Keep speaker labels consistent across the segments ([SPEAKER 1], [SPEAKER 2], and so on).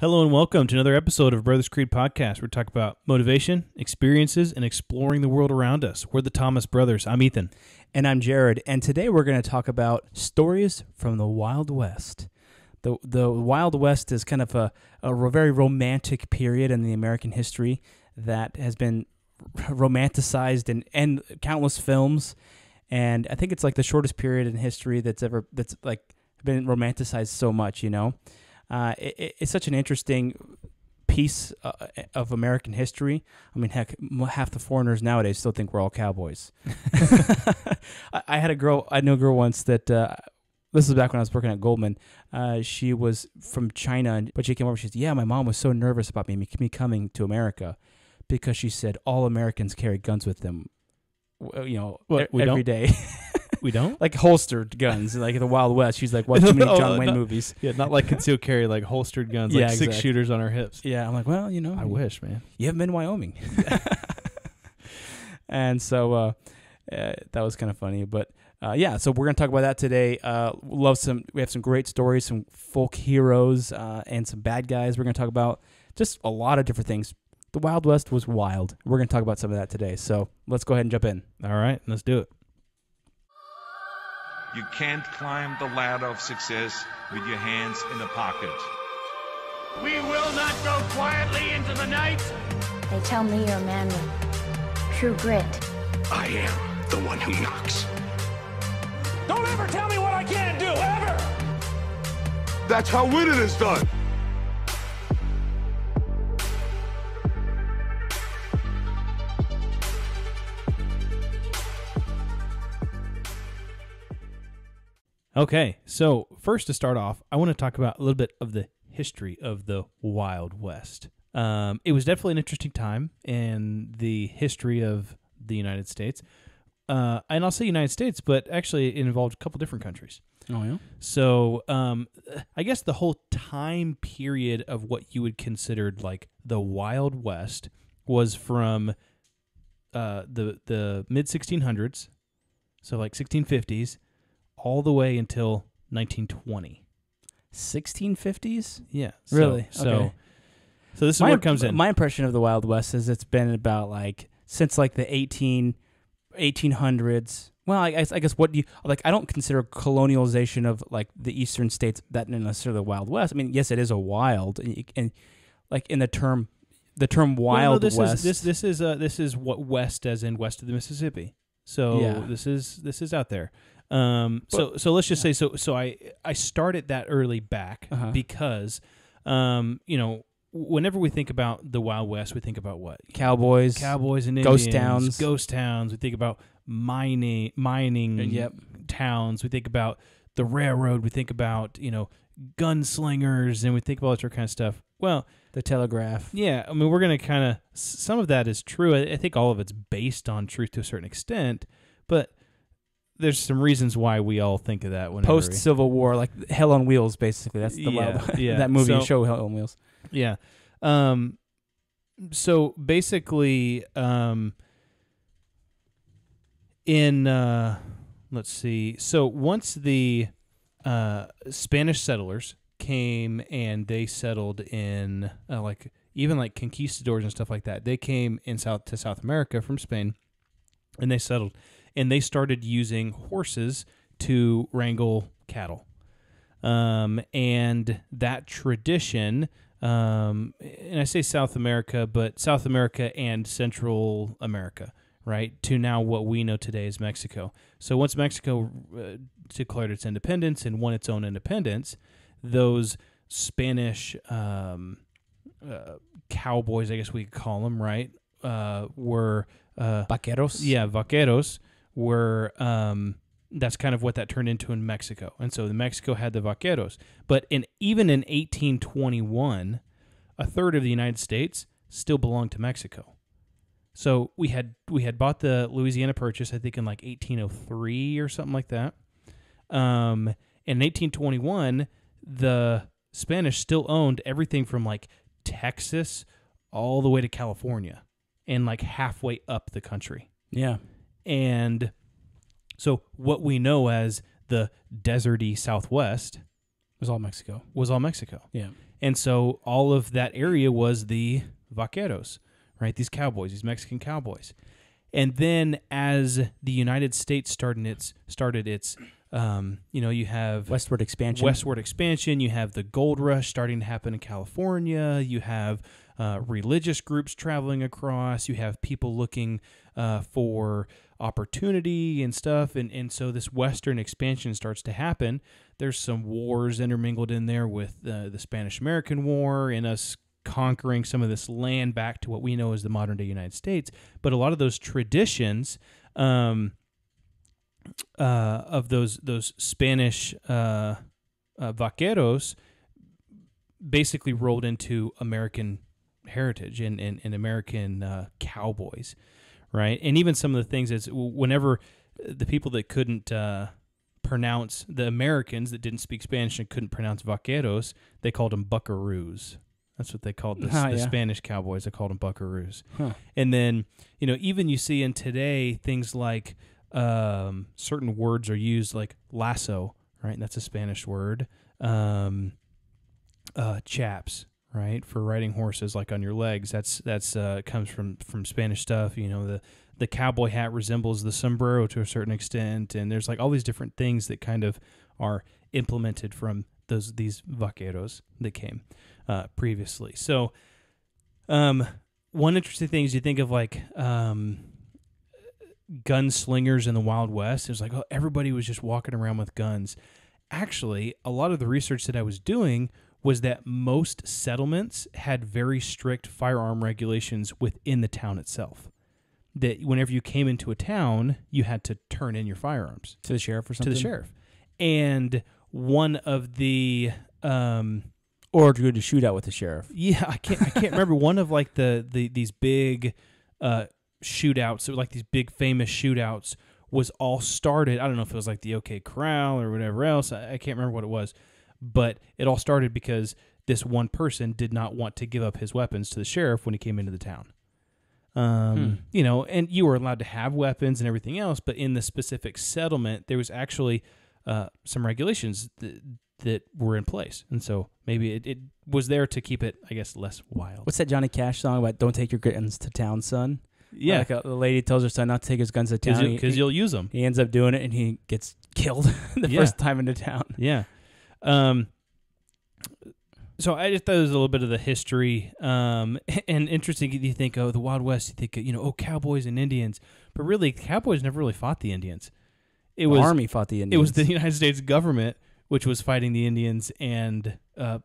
[SPEAKER 1] Hello and welcome to another episode of Brothers Creed Podcast, where we talk about motivation, experiences, and exploring the world around us. We're the Thomas Brothers. I'm Ethan.
[SPEAKER 2] And I'm Jared. And today we're going to talk about stories from the Wild West. The Wild West is kind of a very romantic period in the American history that has been romanticized in countless films. And I think it's like the shortest period in history that's like been romanticized so much, you know. It's such an interesting piece of American history. I mean, heck, half the foreigners nowadays still think we're all cowboys. I knew a girl once that, this is back when I was working at Goldman. She was from China, but she came over. She said, yeah, my mom was so nervous about me coming to America because she said all Americans carry guns with them, you know, every day.
[SPEAKER 1] We don't?
[SPEAKER 2] Like holstered guns, like the Wild West. She's like, watch too many John Wayne movies.
[SPEAKER 1] Yeah, not like concealed carry, like holstered guns, like
[SPEAKER 2] exactly.
[SPEAKER 1] 6 shooters on our hips.
[SPEAKER 2] Yeah, I'm like, well, you know.
[SPEAKER 1] I wish, man.
[SPEAKER 2] You haven't been in Wyoming. And so that was kind of funny. But yeah, so we're going to talk about that today. We have some great stories, some folk heroes, and some bad guys. We're going to talk about just a lot of different things. The Wild West was wild. We're going to talk about some of that today. So let's go ahead and jump in.
[SPEAKER 1] All right, let's do it.
[SPEAKER 3] You can't climb the ladder of success with your hands in a pocket.
[SPEAKER 4] We will not go quietly into the night.
[SPEAKER 5] They tell me you're a man with true grit.
[SPEAKER 4] I am the one who knocks. Don't ever tell me what I can't do, ever!
[SPEAKER 6] That's how winning is done.
[SPEAKER 1] Okay, so first to start off, I want to talk about a little bit of the history of the Wild West. It was definitely an interesting time in the history of the United States. And I'll say United States, but actually it involved a couple different countries.
[SPEAKER 2] Oh, yeah?
[SPEAKER 1] So I guess the whole time period of what you would consider like the Wild West was from the mid-1600s, so like 1650s, all the way until 1920.
[SPEAKER 2] 1650s?
[SPEAKER 1] Yeah.
[SPEAKER 2] Really?
[SPEAKER 1] So this is where it comes in.
[SPEAKER 2] My impression of the Wild West is it's been about since the 1800s. Well, I guess what do you I don't consider colonialization of the eastern states that necessarily the Wild West. I mean, yes, it is a wild, and like in the term Wild West.
[SPEAKER 1] This is what west as in west of the Mississippi. So
[SPEAKER 2] yeah.
[SPEAKER 1] This is out there. So let's just say so I started that early back because whenever we think about the Wild West, we think about what?
[SPEAKER 2] Cowboys
[SPEAKER 1] and Indians, ghost towns. We think about mining towns. We think about the railroad. We think about gunslingers, and we think about all that kind of stuff. Well,
[SPEAKER 2] the telegraph.
[SPEAKER 1] Yeah, I mean, we're going to some of that is true. I think all of it's based on truth to a certain extent, but there's some reasons why we all think of that.
[SPEAKER 2] Post-Civil War, like Hell on Wheels, basically. That's the Wild.
[SPEAKER 1] Yeah.
[SPEAKER 2] That movie show Hell on Wheels.
[SPEAKER 1] Yeah. So basically, let's see. So once the Spanish settlers came and they settled in even conquistadors and stuff like that, they came to South America from Spain, and they settled. And they started using horses to wrangle cattle. And that tradition, and I say South America, but South America and Central America, right, to now what we know today as Mexico. So once Mexico declared its independence and won its own independence, those Spanish cowboys, I guess we could call them, right, were...
[SPEAKER 2] vaqueros?
[SPEAKER 1] Yeah, vaqueros were, that's kind of what that turned into in Mexico. And so Mexico had the vaqueros. But even in 1821, a third of the United States still belonged to Mexico. So we had bought the Louisiana Purchase, I think in 1803 or something like that. In 1821, the Spanish still owned everything from Texas all the way to California and halfway up the country.
[SPEAKER 2] Yeah.
[SPEAKER 1] And so what we know as the deserty Southwest
[SPEAKER 2] was all Mexico.
[SPEAKER 1] Was all Mexico.
[SPEAKER 2] Yeah.
[SPEAKER 1] And so all of that area was the vaqueros, right? These cowboys, these Mexican cowboys. And then as the United States started its you have
[SPEAKER 2] Westward expansion.
[SPEAKER 1] You have the gold rush starting to happen in California. You have religious groups traveling across. You have people looking for opportunity and stuff. And so this Western expansion starts to happen. There's some wars intermingled in there with the Spanish-American War and us conquering some of this land back to what we know as the modern-day United States. But a lot of those traditions of those Spanish vaqueros basically rolled into American heritage and American cowboys, right? And even some of the things is whenever the people that couldn't pronounce, the Americans that didn't speak Spanish and couldn't pronounce vaqueros, they called them buckaroos. That's what they called the Spanish cowboys. They called them buckaroos. Huh. And then, even you see in today things like certain words are used, like lasso, right? And that's a Spanish word. Chaps, right? For riding horses, like on your legs. That's comes from Spanish stuff. The cowboy hat resembles the sombrero to a certain extent, and there's like all these different things that kind of are implemented from these vaqueros that came previously. So, one interesting thing is you think of like gunslingers in the Wild West. It was like, everybody was just walking around with guns. Actually, a lot of the research that I was doing was that most settlements had very strict firearm regulations within the town itself. That whenever you came into a town, you had to turn in your firearms.
[SPEAKER 2] To the sheriff or something?
[SPEAKER 1] To the sheriff. And one of the...
[SPEAKER 2] or to go to shootout with the sheriff.
[SPEAKER 1] Yeah, I can't remember. One of like these big shootouts, so like these big famous shootouts, was all started. I don't know if it was like the OK Corral or whatever else. I can't remember what it was, but it all started because this one person did not want to give up his weapons to the sheriff when he came into the town. And you were allowed to have weapons and everything else, but in the specific settlement, there was actually some regulations that were in place. And so maybe it was there to keep it, I guess, less wild.
[SPEAKER 2] What's that Johnny Cash song about don't take your guns to town, son?
[SPEAKER 1] Yeah.
[SPEAKER 2] Like the lady tells her son not to take his guns to town.
[SPEAKER 1] Because you'll use them.
[SPEAKER 2] He ends up doing it, and he gets killed the first time into town.
[SPEAKER 1] Yeah. So I just thought it was a little bit of the history. And interesting, you think, the Wild West, you think, cowboys and Indians. But really, cowboys never really fought the Indians.
[SPEAKER 2] The army fought the Indians.
[SPEAKER 1] It was the United States government which was fighting the Indians and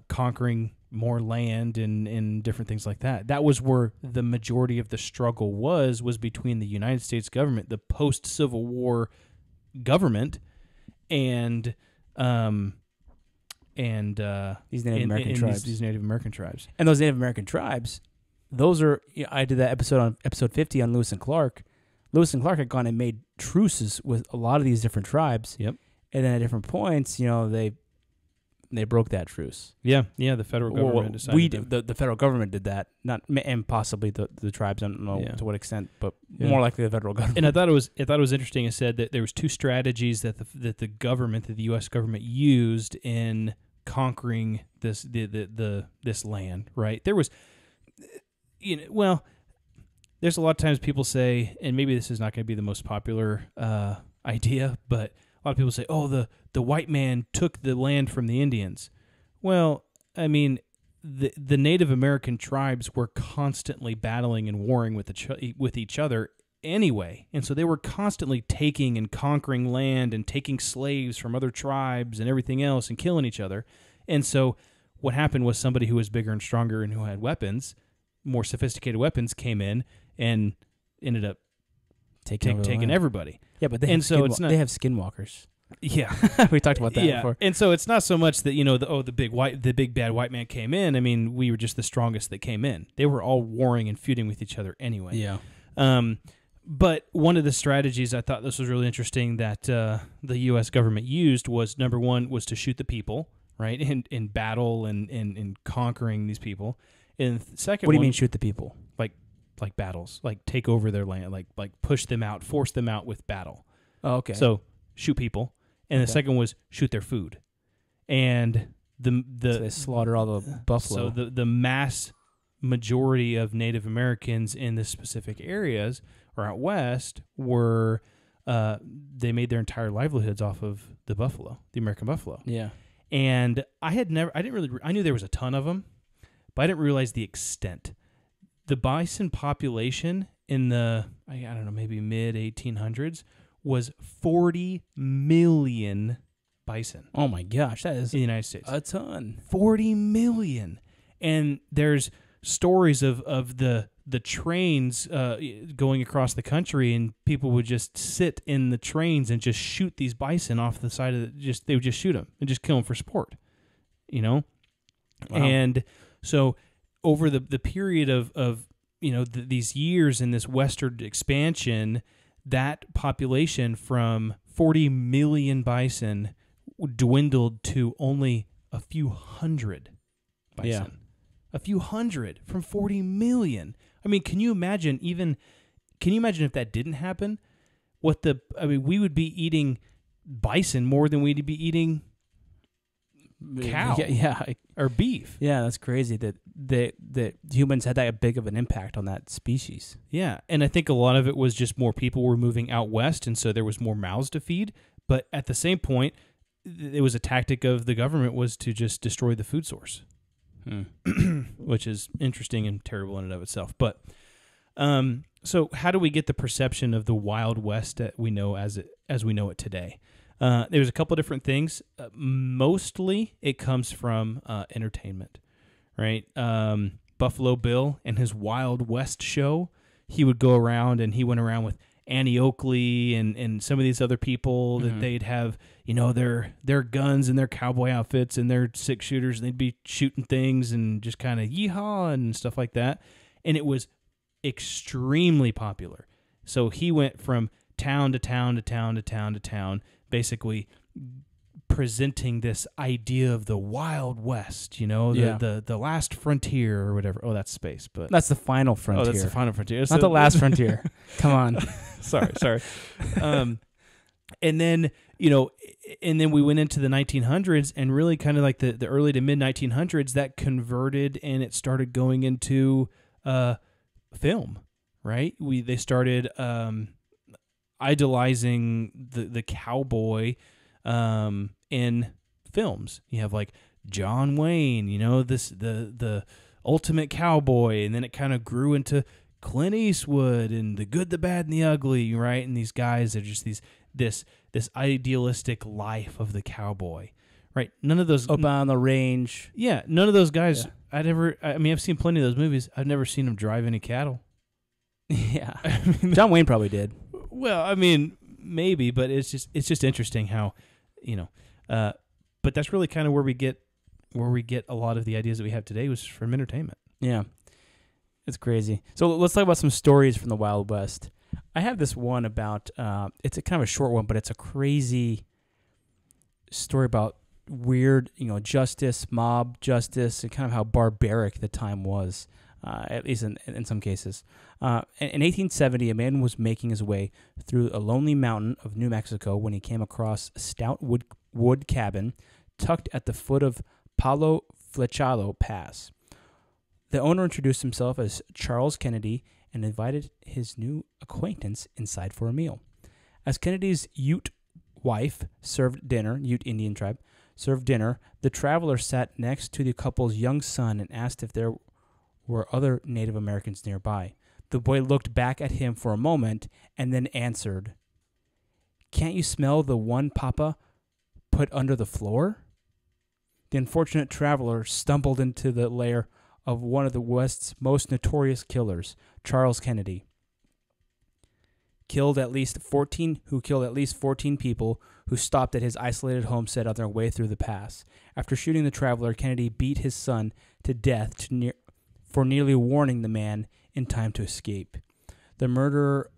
[SPEAKER 1] conquering more land and different things like that. That was where the majority of the struggle was between the United States government, the post-Civil War government, and
[SPEAKER 2] these Native American tribes.
[SPEAKER 1] These Native American tribes.
[SPEAKER 2] And those Native American tribes, those are, I did that episode on episode 50 on Lewis and Clark. Lewis and Clark had gone and made truces with a lot of these different tribes.
[SPEAKER 1] Yep.
[SPEAKER 2] And then at different points, they broke that truce.
[SPEAKER 1] Yeah, the federal government decided.
[SPEAKER 2] The federal government did that, and possibly the tribes. I don't know to what extent, but more likely the federal government.
[SPEAKER 1] And I thought it was interesting. It said that there was two strategies that the U.S. government used in conquering this land. Right? There was, there's a lot of times people say, and maybe this is not going to be the most popular idea, but a lot of people say, the white man took the land from the Indians. Well, I mean, the Native American tribes were constantly battling and warring with each other anyway. And so they were constantly taking and conquering land and taking slaves from other tribes and everything else and killing each other. And so what happened was somebody who was bigger and stronger and who had weapons, more sophisticated weapons, came in and ended up taking everybody.
[SPEAKER 2] Yeah, but they have skinwalkers.
[SPEAKER 1] Yeah,
[SPEAKER 2] we talked about that before.
[SPEAKER 1] And so it's not so much that the big bad white man came in. I mean, we were just the strongest that came in. They were all warring and feuding with each other anyway.
[SPEAKER 2] Yeah.
[SPEAKER 1] But one of the strategies, I thought this was really interesting, that the U.S. government used was, number one, was to shoot the people, right, in battle and conquering these people. And the second,
[SPEAKER 2] what do you mean shoot the people?
[SPEAKER 1] Like battles, like take over their land, like push them out, force them out with battle.
[SPEAKER 2] Oh, okay.
[SPEAKER 1] So shoot people. And the second was shoot their food. And
[SPEAKER 2] So they slaughter all the buffalo.
[SPEAKER 1] So the mass majority of Native Americans in the specific areas or out west were they made their entire livelihoods off of the buffalo, the American buffalo.
[SPEAKER 2] Yeah.
[SPEAKER 1] And I knew there was a ton of them, but I didn't realize the extent. The bison population in the, I don't know, maybe mid 1800s was 40 million bison.
[SPEAKER 2] Oh my gosh, that is
[SPEAKER 1] in the United States.
[SPEAKER 2] A ton.
[SPEAKER 1] 40 million. And there's stories of the trains going across the country, and people would just sit in the trains and just shoot these bison off the side of they would just shoot them and just kill them for sport, you know? Wow. And so over the period of these years in this western expansion, that population from 40 million bison dwindled to only a few hundred bison.
[SPEAKER 2] Yeah.
[SPEAKER 1] A few hundred from 40 million. I mean, can you imagine if that didn't happen? We would be eating bison more than we'd be eating cow or beef.
[SPEAKER 2] Yeah, that's crazy that humans had that big of an impact on that species.
[SPEAKER 1] Yeah, and I think a lot of it was just more people were moving out west, and so there was more mouths to feed. But at the same point, it was a tactic of the government was to just destroy the food source, which is interesting and terrible in and of itself. But so how do we get the perception of the Wild West that we know as we know it today? There's a couple of different things. Mostly it comes from entertainment, right? Buffalo Bill and his Wild West show, he would go around and he went around with Annie Oakley and some of these other people that they'd have, their guns and their cowboy outfits and their 6-shooters, and they'd be shooting things and just kind of yeehaw and stuff like that. And it was extremely popular. So he went from town to town to town to town to town, basically presenting this idea of the Wild West, the last frontier or whatever. Oh, that's space, but
[SPEAKER 2] that's the final frontier.
[SPEAKER 1] Oh, that's the final frontier.
[SPEAKER 2] Not the last frontier. Come on.
[SPEAKER 1] Sorry. And then, we went into the 1900s, and really kind of like the early to mid 1900s, that converted and it started going into film, right? They started idolizing the cowboy in films. You have like John Wayne, the ultimate cowboy, and then it kind of grew into Clint Eastwood and The Good, the Bad, and the Ugly, right? And these guys are just this idealistic life of the cowboy, right? None of those
[SPEAKER 2] up on the range.
[SPEAKER 1] Yeah, none of those guys. Yeah. I've seen plenty of those movies. I've never seen them drive any cattle.
[SPEAKER 2] Yeah, John Wayne probably did.
[SPEAKER 1] Well, maybe, but it's just interesting how, but that's really kind of where we get a lot of the ideas that we have today was from entertainment.
[SPEAKER 2] Yeah, it's crazy. So let's talk about some stories from the Wild West. I have this one about, it's a kind of a short one, but it's a crazy story about weird, mob justice, and kind of how barbaric the time was. At least in some cases. In 1870, a man was making his way through a lonely mountain of New Mexico when he came across a stout wood cabin tucked at the foot of Palo Flechado Pass. The owner introduced himself as Charles Kennedy and invited his new acquaintance inside for a meal. As Kennedy's Ute wife served dinner, Ute Indian tribe, served dinner, the traveler sat next to the couple's young son and asked if there were other Native Americans nearby. The boy looked back at him for a moment and then answered, "Can't you smell the one Papa put under the floor?" The unfortunate traveler stumbled into the lair of one of the West's most notorious killers, Charles Kennedy. Who killed at least 14 people who stopped at his isolated homestead on their way through the pass. After shooting the traveler, Kennedy beat his son to death for nearly warning the man in time to escape. The murder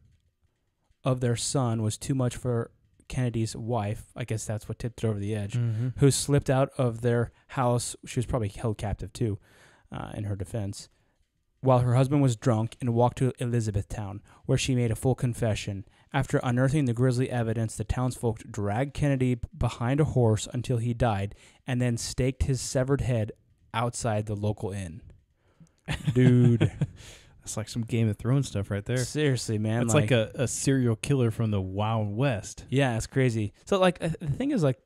[SPEAKER 2] of their son was too much for Kennedy's wife. I guess that's what tipped it over the edge, who slipped out of their house. She was probably held captive too, in her defense. while her husband was drunk and walked to Elizabethtown, where she made a full confession. After unearthing the grisly evidence, the townsfolk dragged Kennedy behind a horse until he died and then staked his severed head outside the local inn. Dude.
[SPEAKER 1] That's like some Game of Thrones stuff right there.
[SPEAKER 2] Seriously, man.
[SPEAKER 1] It's like a serial killer from the Wild West.
[SPEAKER 2] Yeah, it's crazy. So, like, the thing is, like,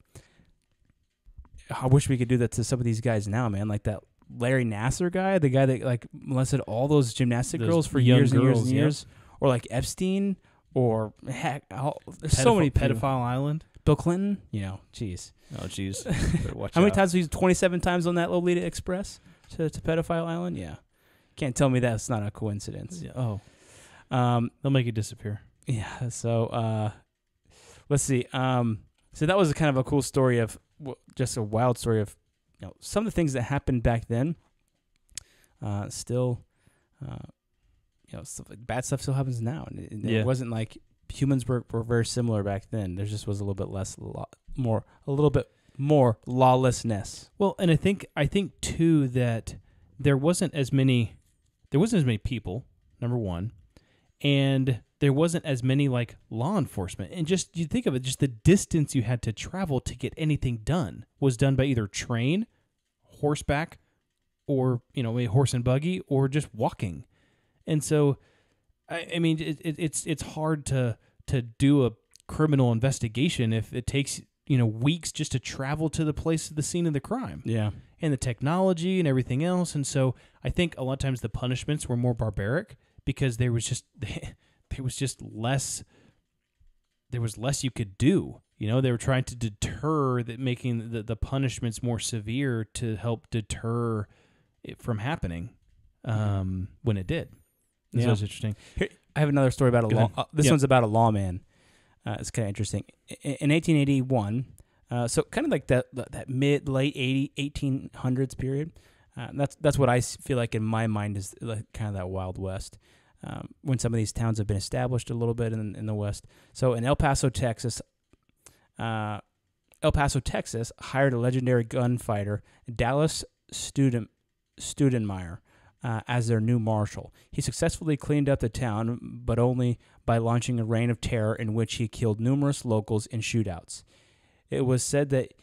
[SPEAKER 2] I wish we could do that to some of these guys now, man. Like that Larry Nassar guy, the guy that, like, molested all those gymnastic girls for years and years and years. Or, like, Epstein, or, heck, there's so many people.
[SPEAKER 1] Pedophile Island.
[SPEAKER 2] Bill Clinton, jeez.
[SPEAKER 1] Oh, jeez.
[SPEAKER 2] How many times was he 27 times on that Lolita Express to Pedophile Island? Yeah. Can't tell me that's not a coincidence.
[SPEAKER 1] Yeah. Oh. They'll make it disappear.
[SPEAKER 2] Yeah. So, let's see. So that was kind of a cool story of just a wild story of, some of the things that happened back then. Still, bad stuff still happens now. And it wasn't like humans were very similar back then. There just was a little bit a little bit more lawlessness.
[SPEAKER 1] Well, and I think too that there wasn't as many people, number one, and there wasn't as many like law enforcement. And just you think of it, just the distance you had to travel to get anything done was done by either train, horseback, or a horse and buggy, or just walking. And so, I mean, it's hard to do a criminal investigation if it takes weeks just to travel to the place of the scene of the crime.
[SPEAKER 2] Yeah.
[SPEAKER 1] And the technology and everything else. And so I think a lot of times the punishments were more barbaric because there was less you could do. They were trying to deter that, making the punishments more severe to help deter it from happening when it did. This was interesting.
[SPEAKER 2] Here, I have another story about a law. This one's about a lawman. It's kind of interesting. In 1881, so kind of like that late 1800s period. That's what I feel like in my mind is like kind of that Wild West, when some of these towns have been established a little bit in the West. So in El Paso, Texas, hired a legendary gunfighter, Dallas Studenmeyer, as their new marshal. He successfully cleaned up the town, but only by launching a reign of terror in which he killed numerous locals in shootouts. It was said that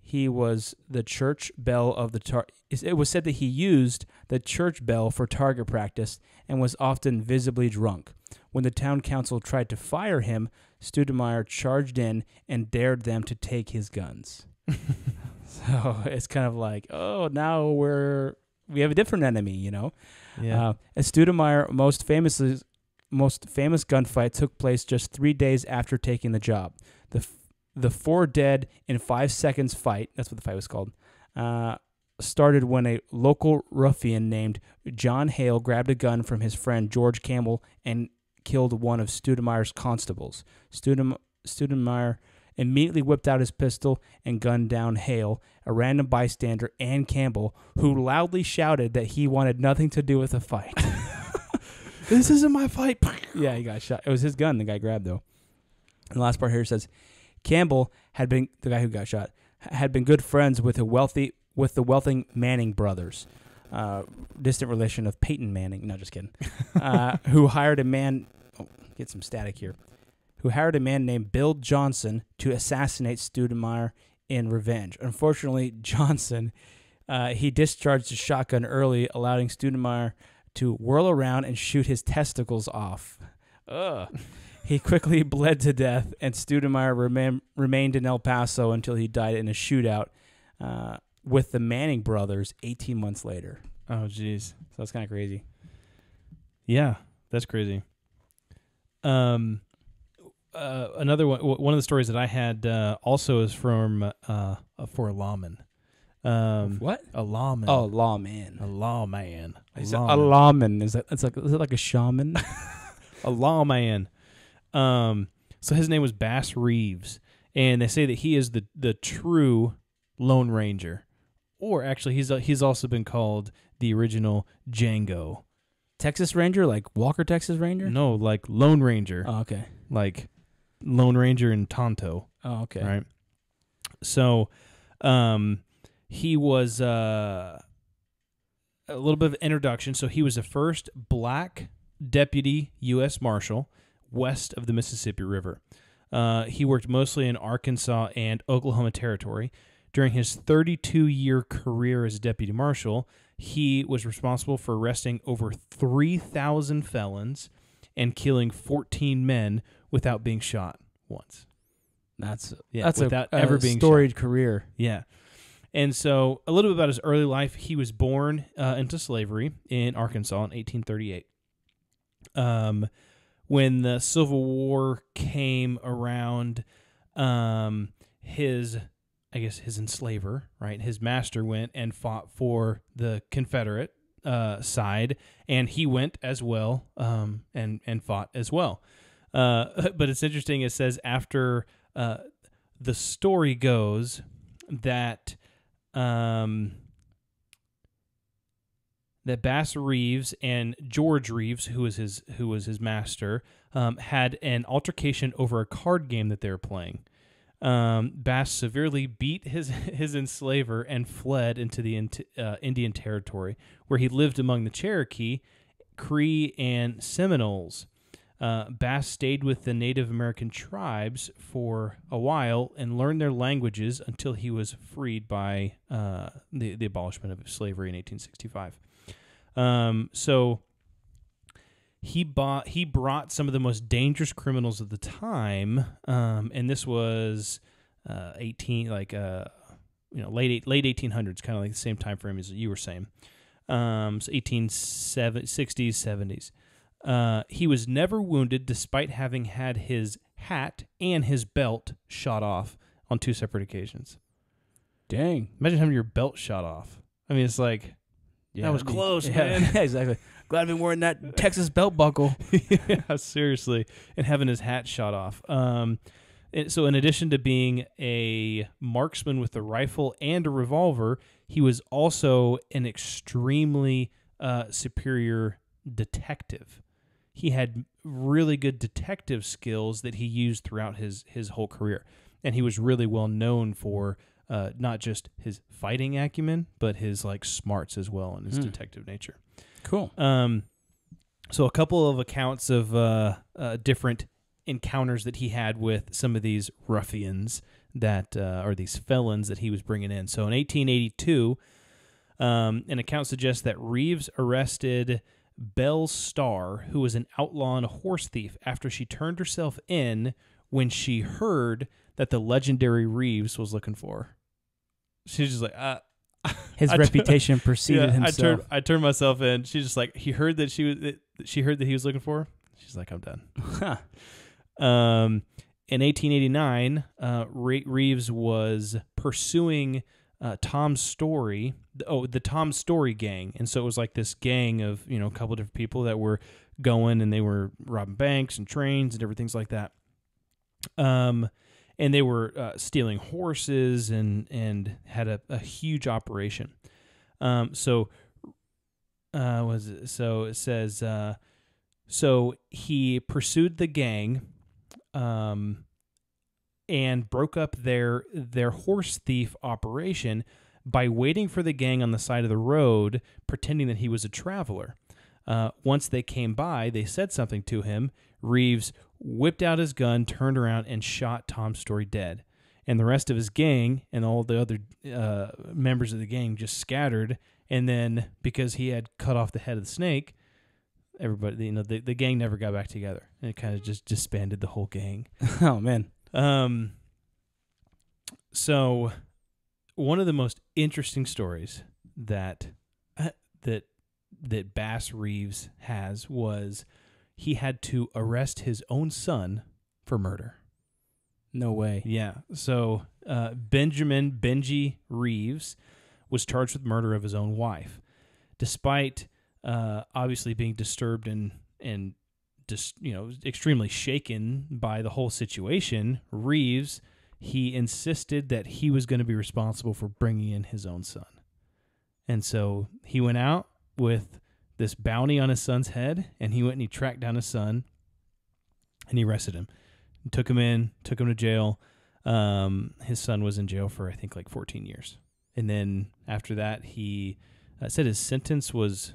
[SPEAKER 2] he was the church bell of the It was said that he used the church bell for target practice and was often visibly drunk. When the town council tried to fire him, Studenmeyer charged in and dared them to take his guns. So it's kind of like, oh, now we have a different enemy, Yeah. And Studenmeyer most famous gunfight took place just 3 days after taking the job. The 4 dead in 5 seconds fight, that's what the fight was called, started when a local ruffian named John Hale grabbed a gun from his friend George Campbell and killed one of Studenmeyer's constables. Studenmeyer immediately whipped out his pistol and gunned down Hale, a random bystander, and Campbell, who loudly shouted that he wanted nothing to do with the fight.
[SPEAKER 1] This isn't my fight.
[SPEAKER 2] Yeah, he got shot. It was his gun the guy grabbed, though. And the last part here says, Campbell the guy who got shot, had been good friends with the wealthy Manning brothers, distant relation of Peyton Manning. No, just kidding. Who hired a man? Oh, get some static here. Who hired a man named Bill Johnson to assassinate Studenmeyer in revenge. Unfortunately, Johnson, he discharged his shotgun early, allowing Studenmeyer to whirl around and shoot his testicles off. Ugh. He quickly bled to death, and Studenmeyer remained in El Paso until he died in a shootout with the Manning brothers 18 months later.
[SPEAKER 1] Oh, jeez.
[SPEAKER 2] So that's kind of crazy.
[SPEAKER 1] Yeah, that's crazy. Another one of the stories that I had also is from for a lawman.
[SPEAKER 2] What?
[SPEAKER 1] A lawman.
[SPEAKER 2] Oh, lawman.
[SPEAKER 1] A lawman.
[SPEAKER 2] A lawman. Is it like a shaman?
[SPEAKER 1] A lawman. So his name was Bass Reeves, and they say that he is the true Lone Ranger, or actually he's also been called the original Django.
[SPEAKER 2] Texas Ranger, like Walker Texas Ranger?
[SPEAKER 1] No, like Lone Ranger.
[SPEAKER 2] Oh, okay.
[SPEAKER 1] Like Lone Ranger and Tonto.
[SPEAKER 2] Oh, okay.
[SPEAKER 1] Right. So, he was a little bit of introduction. So he was the first black deputy U.S. Marshal west of the Mississippi River. He worked mostly in Arkansas and Oklahoma Territory. During his 32-year career as deputy marshal, he was responsible for arresting over 3,000 felons and killing 14 men without being shot once.
[SPEAKER 2] That's
[SPEAKER 1] without
[SPEAKER 2] a
[SPEAKER 1] ever being
[SPEAKER 2] storied
[SPEAKER 1] shot.
[SPEAKER 2] career.
[SPEAKER 1] Yeah. And so a little bit about his early life. He was born into slavery in Arkansas in 1838. When the Civil War came around, his enslaver, right, his master went and fought for the Confederate side, and he went as well and fought as well. But it's interesting. It says after the story goes that that Bass Reeves and George Reeves, who was his master, had an altercation over a card game that they were playing. Bass severely beat his enslaver and fled into the Indian Territory, where he lived among the Cherokee, Cree, and Seminoles. Bass stayed with the Native American tribes for a while and learned their languages until he was freed by the abolishment of slavery in 1865. So he brought some of the most dangerous criminals of the time, and this was late 1800s, kind of like the same time frame as you were saying. So 1860s, 70s. He was never wounded, despite having had his hat and his belt shot off on 2 separate occasions.
[SPEAKER 2] Dang!
[SPEAKER 1] Imagine having your belt shot off. I mean, it's like that was close, man.
[SPEAKER 2] Yeah, exactly. Glad I've been wearing that Texas belt buckle.
[SPEAKER 1] Yeah, seriously, and having his hat shot off. So in addition to being a marksman with a rifle and a revolver, he was also an extremely superior detective. He had really good detective skills that he used throughout his whole career, and he was really well known for not just his fighting acumen, but his smarts as well and his detective nature.
[SPEAKER 2] Cool.
[SPEAKER 1] So a couple of accounts of different encounters that he had with some of these ruffians that or these felons that he was bringing in. So in 1882, an account suggests that Reeves arrested Belle Starr, who was an outlaw and a horse thief, after she turned herself in when she heard that the legendary Reeves was looking for her. She's just like,
[SPEAKER 2] his reputation preceded himself.
[SPEAKER 1] I turned myself in. She's just like, she heard that he was looking for her. She's like, I'm done. In 1889, Reeves was pursuing Tom Story, the Tom Story gang. And so it was like this gang of, a couple of different people that were going, and they were robbing banks and trains and different things like that. And they were stealing horses and had a huge operation. So it says, so he pursued the gang, and broke up their horse thief operation by waiting for the gang on the side of the road, pretending that he was a traveler. Once they came by, they said something to him. Reeves whipped out his gun, turned around, and shot Tom Story dead. And the rest of his gang and all the other members of the gang just scattered. And then, because he had cut off the head of the snake, everybody, the gang never got back together. And it kind of just disbanded the whole gang.
[SPEAKER 2] Oh, man.
[SPEAKER 1] So one of the most interesting stories that Bass Reeves has was he had to arrest his own son for murder.
[SPEAKER 2] No way.
[SPEAKER 1] Yeah. So Benjamin Benji Reeves was charged with murder of his own wife. Despite obviously being disturbed and just, extremely shaken by the whole situation, Reeves, he insisted that he was going to be responsible for bringing in his own son. And so he went out with this bounty on his son's head, and he went and he tracked down his son, and he arrested him. Took him to jail. His son was in jail for, I think, 14 years. And then after that, he said his sentence was,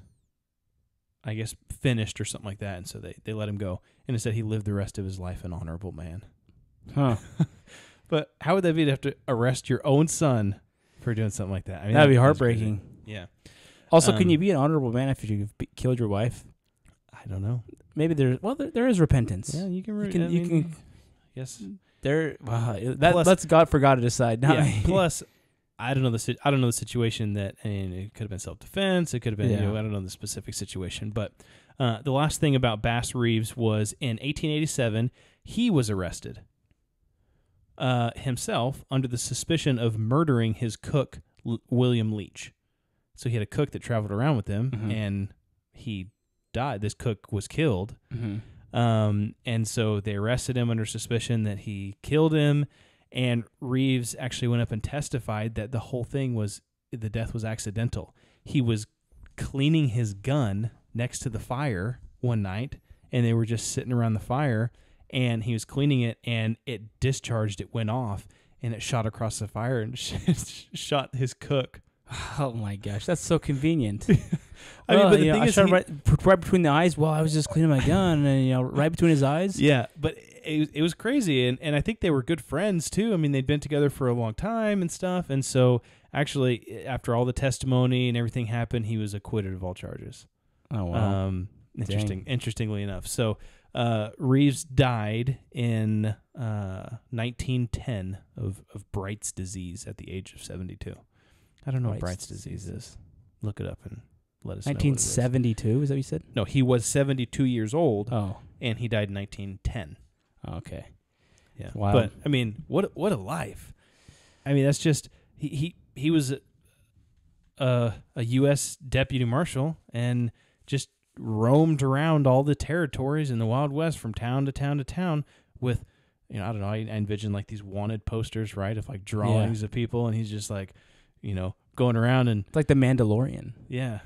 [SPEAKER 1] I guess, finished or something like that, and so they let him go. And it said he lived the rest of his life an honorable man.
[SPEAKER 2] Huh.
[SPEAKER 1] But how would that be to have to arrest your own son for doing something like that? I mean,
[SPEAKER 2] That'd be
[SPEAKER 1] that was
[SPEAKER 2] heartbreaking.
[SPEAKER 1] crazy. Yeah.
[SPEAKER 2] Also, can you be an honorable man after you've killed your wife?
[SPEAKER 1] I don't know.
[SPEAKER 2] Maybe there is repentance.
[SPEAKER 1] Yeah, you can.
[SPEAKER 2] You can.
[SPEAKER 1] Yes.
[SPEAKER 2] There.
[SPEAKER 1] Plus-
[SPEAKER 2] That's God for God to decide. Not
[SPEAKER 1] Yeah.
[SPEAKER 2] me.
[SPEAKER 1] Plus, I don't know the situation that, and it could have been self-defense. It could have been,
[SPEAKER 2] Yeah.
[SPEAKER 1] I don't know the specific situation. But the last thing about Bass Reeves was in 1887, he was arrested himself under the suspicion of murdering his cook, William Leach. So he had a cook that traveled around with him, and he died. This cook was killed. And so they arrested him under suspicion that he killed him. And Reeves actually went up and testified that the whole thing the death was accidental. He was cleaning his gun next to the fire one night, and they were just sitting around the fire, and he was cleaning it, and it discharged, it went off, and it shot across the fire and shot his cook.
[SPEAKER 2] Oh my gosh, that's so convenient.
[SPEAKER 1] I mean, but the thing
[SPEAKER 2] I
[SPEAKER 1] is,
[SPEAKER 2] shot right between the eyes while I was just cleaning my gun, and right between his eyes.
[SPEAKER 1] Yeah, but it was crazy, and I think they were good friends too. I mean, they'd been together for a long time and stuff, and so actually, after all the testimony and everything happened, he was acquitted of all charges.
[SPEAKER 2] Oh wow,
[SPEAKER 1] Interestingly enough, so Reeves died in 1910 of Bright's disease at the age of 72. I don't know what Bright's disease is. Look it up and let us know.
[SPEAKER 2] 1972, is that what you said?
[SPEAKER 1] No, he was 72 years old.
[SPEAKER 2] Oh.
[SPEAKER 1] And he died in 1910.
[SPEAKER 2] Okay.
[SPEAKER 1] Yeah.
[SPEAKER 2] Wow.
[SPEAKER 1] But I mean, what a life. I mean, that's just he was a U.S. deputy marshal and just roamed around all the territories in the Wild West from town to town to town with, I don't know, I envision like these wanted posters, right, of like drawings of people, and he's just like, going around and...
[SPEAKER 2] It's like the Mandalorian.
[SPEAKER 1] Yeah.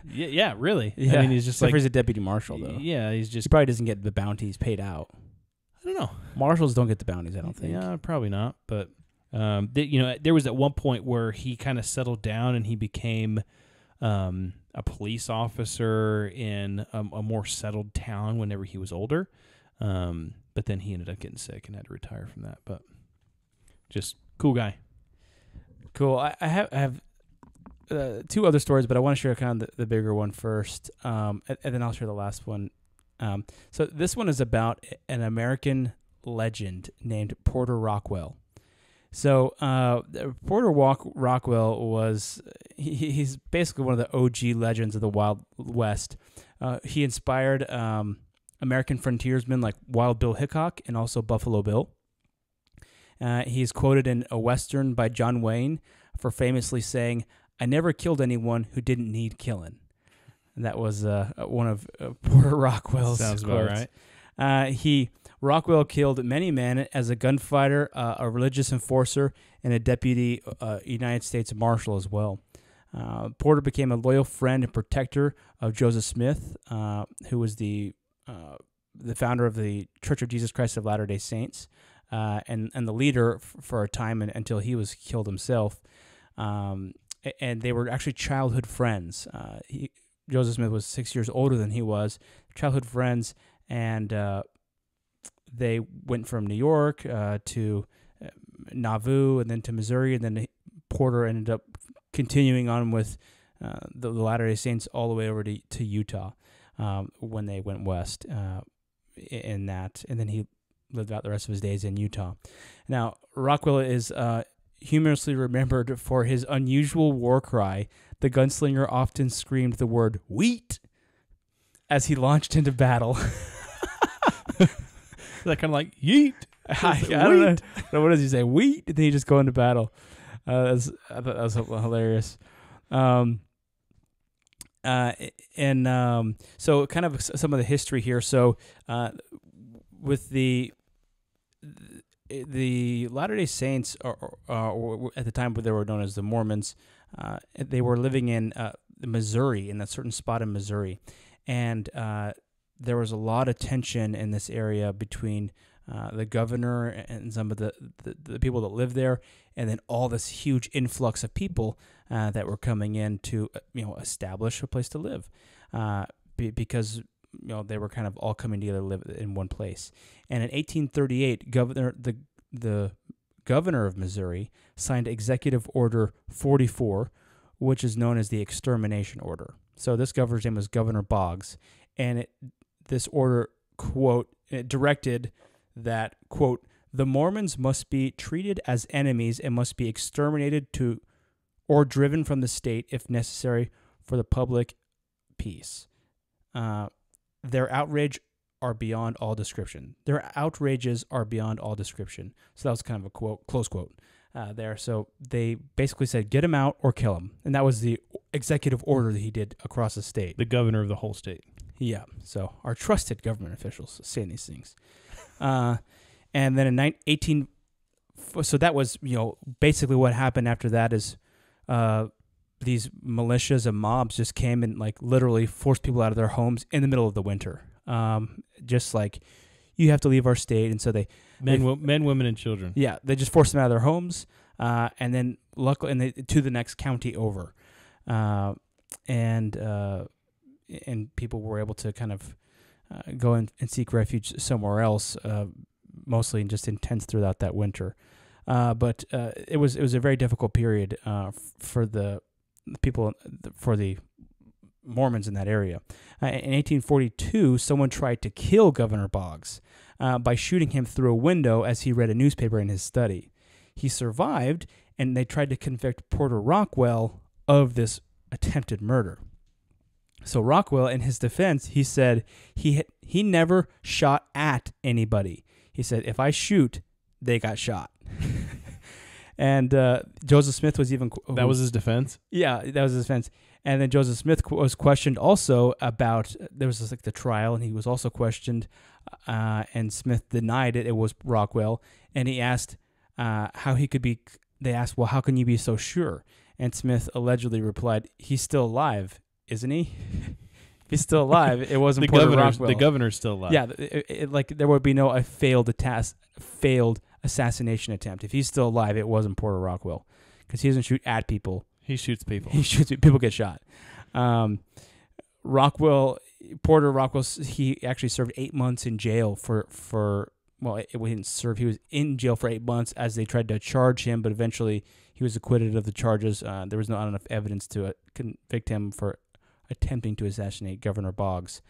[SPEAKER 1] yeah, really.
[SPEAKER 2] Yeah.
[SPEAKER 1] I mean, he's just
[SPEAKER 2] Except
[SPEAKER 1] like...
[SPEAKER 2] for he's a deputy marshal, though.
[SPEAKER 1] Yeah, he's just...
[SPEAKER 2] He probably doesn't get the bounties paid out.
[SPEAKER 1] I don't know.
[SPEAKER 2] Marshals don't get the bounties, I don't think.
[SPEAKER 1] Yeah, probably not. But, there was at one point where he kind of settled down and he became a police officer in a more settled town whenever he was older. But then he ended up getting sick and had to retire from that. But just cool guy.
[SPEAKER 2] Cool. I have two other stories, but I want to share kind of the bigger one first, and then I'll share the last one. So this one is about an American legend named Porter Rockwell. So Porter Rockwell was he's basically one of the OG legends of the Wild West. He inspired American frontiersmen like Wild Bill Hickok and also Buffalo Bill. He's quoted in a Western by John Wayne for famously saying, "I never killed anyone who didn't need killing." And that was one of Porter Rockwell's
[SPEAKER 1] Sounds
[SPEAKER 2] quotes.
[SPEAKER 1] about right.
[SPEAKER 2] Rockwell killed many men as a gunfighter, a religious enforcer, and a deputy United States Marshal as well. Porter became a loyal friend and protector of Joseph Smith, who was the founder of the Church of Jesus Christ of Latter-day Saints. And the leader for a time until he was killed himself. And they were actually childhood friends. Joseph Smith was 6 years older than he was, childhood friends, and they went from New York to Nauvoo and then to Missouri, and then Porter ended up continuing on with the Latter-day Saints all the way over to Utah when they went west in that, and then he lived out the rest of his days in Utah. Now, Rockwell is humorously remembered for his unusual war cry. The gunslinger often screamed the word "wheat" as he launched into battle.
[SPEAKER 1] That kind of like yeet.
[SPEAKER 2] I don't know. What does he say? Wheat? And then he just go into battle. I thought that was hilarious. So kind of some of the history here. So with the Latter-day Saints, or at the time they were known as the Mormons, they were living in Missouri, in a certain spot in Missouri. And there was a lot of tension in this area between the governor and some of the people that live there, and then all this huge influx of people that were coming in to establish a place to live, because they were kind of all coming together to live in one place. And in 1838, the governor of Missouri signed Executive Order 44, which is known as the Extermination Order. So this governor's name was Governor Boggs, and this order, quote, it directed that, quote, the Mormons must be treated as enemies and must be exterminated or driven from the state if necessary for the public peace. Their outrages are beyond all description. So that was kind of a quote, close quote there. So they basically said, get him out or kill him. And that was the executive order that he did across the state.
[SPEAKER 1] The governor of the whole state.
[SPEAKER 2] Yeah. So our trusted government officials saying these things. And then in so that was, basically what happened after that is these militias and mobs just came and literally forced people out of their homes in the middle of the winter. Just like, you have to leave our state. And so
[SPEAKER 1] men, women, and children.
[SPEAKER 2] Yeah, they just forced them out of their homes, and then luckily, to the next county over, and people were able to kind of go and seek refuge somewhere else, mostly just in tents throughout that winter. But it was a very difficult period for the people, for the Mormons in that area. In 1842, someone tried to kill Governor Boggs by shooting him through a window as he read a newspaper in his study. He survived, and they tried to convict Porter Rockwell of this attempted murder. So Rockwell, in his defense, he said he never shot at anybody. He said, if I shoot, they got shot. And Joseph Smith was even...
[SPEAKER 1] That was his defense?
[SPEAKER 2] Yeah, that was his defense. And then Joseph Smith was questioned also about, there was the trial, and he was also questioned, and Smith denied it was Rockwell, and he asked how he could be, they asked, well, how can you be so sure? And Smith allegedly replied, he's still alive, isn't he? If he's still alive, it wasn't Porter Rockwell.
[SPEAKER 1] The governor's still alive.
[SPEAKER 2] Yeah, there would be no failed assassination attempt. If he's still alive, it wasn't Porter Rockwell, because he doesn't shoot at people.
[SPEAKER 1] He shoots people.
[SPEAKER 2] People get shot. Porter Rockwell, he actually served 8 months in jail he didn't serve. He was in jail for 8 months as they tried to charge him, but eventually he was acquitted of the charges. There was not enough evidence to convict him for attempting to assassinate Governor Boggs.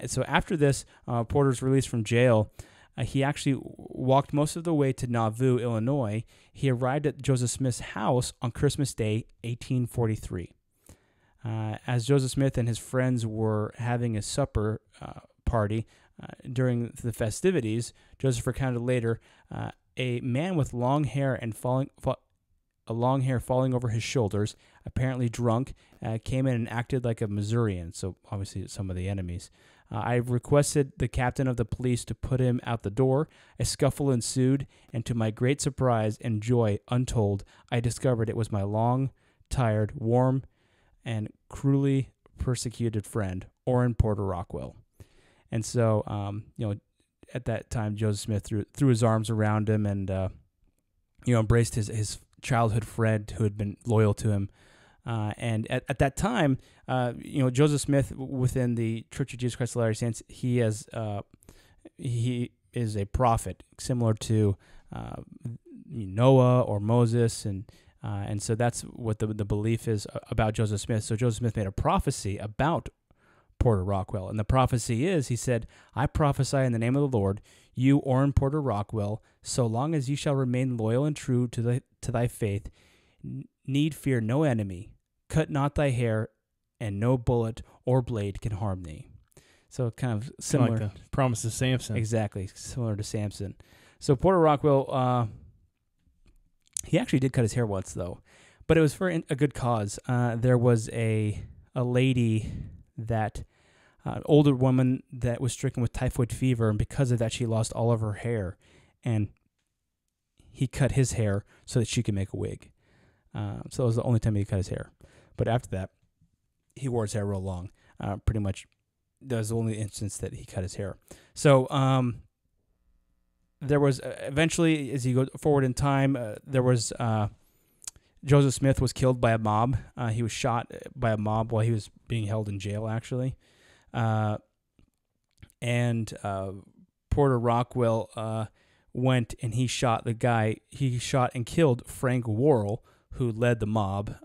[SPEAKER 2] So after this, Porter's released from jail. He actually walked most of the way to Nauvoo, Illinois. He arrived at Joseph Smith's house on Christmas Day, 1843. As Joseph Smith and his friends were having a supper party during the festivities, Joseph recounted later, a man with long hair and falling over his shoulders, apparently drunk, came in and acted like a Missourian, so obviously some of the enemies. I requested the captain of the police to put him out the door. A scuffle ensued, and to my great surprise and joy untold, I discovered it was my long, tired, warm, and cruelly persecuted friend, Orrin Porter Rockwell. And so, at that time, Joseph Smith threw his arms around him and, embraced his childhood friend who had been loyal to him. And at that time, Joseph Smith, within the Church of Jesus Christ of Latter-day Saints, he is a prophet, similar to Noah or Moses, and so that's what the belief is about Joseph Smith. So Joseph Smith made a prophecy about Porter Rockwell, and the prophecy is, he said, I prophesy in the name of the Lord, you, Orrin Porter Rockwell, so long as you shall remain loyal and true to thy faith, need fear no enemy, cut not thy hair, and no bullet or blade can harm thee. So kind of similar.
[SPEAKER 1] Like the promise of Samson.
[SPEAKER 2] Exactly, similar to Samson. So Porter Rockwell, he actually did cut his hair once, though, but it was for a good cause. There was a lady that, an older woman that was stricken with typhoid fever, and because of that, she lost all of her hair, and he cut his hair so that she could make a wig. So it was the only time he cut his hair. But after that, he wore his hair real long. Pretty much, that was the only instance that he cut his hair. So there was eventually, as you go forward in time, there was Joseph Smith was killed by a mob. He was shot by a mob while he was being held in jail, actually. And Porter Rockwell went and he shot the guy. He shot and killed Frank Worrell, who led the mob,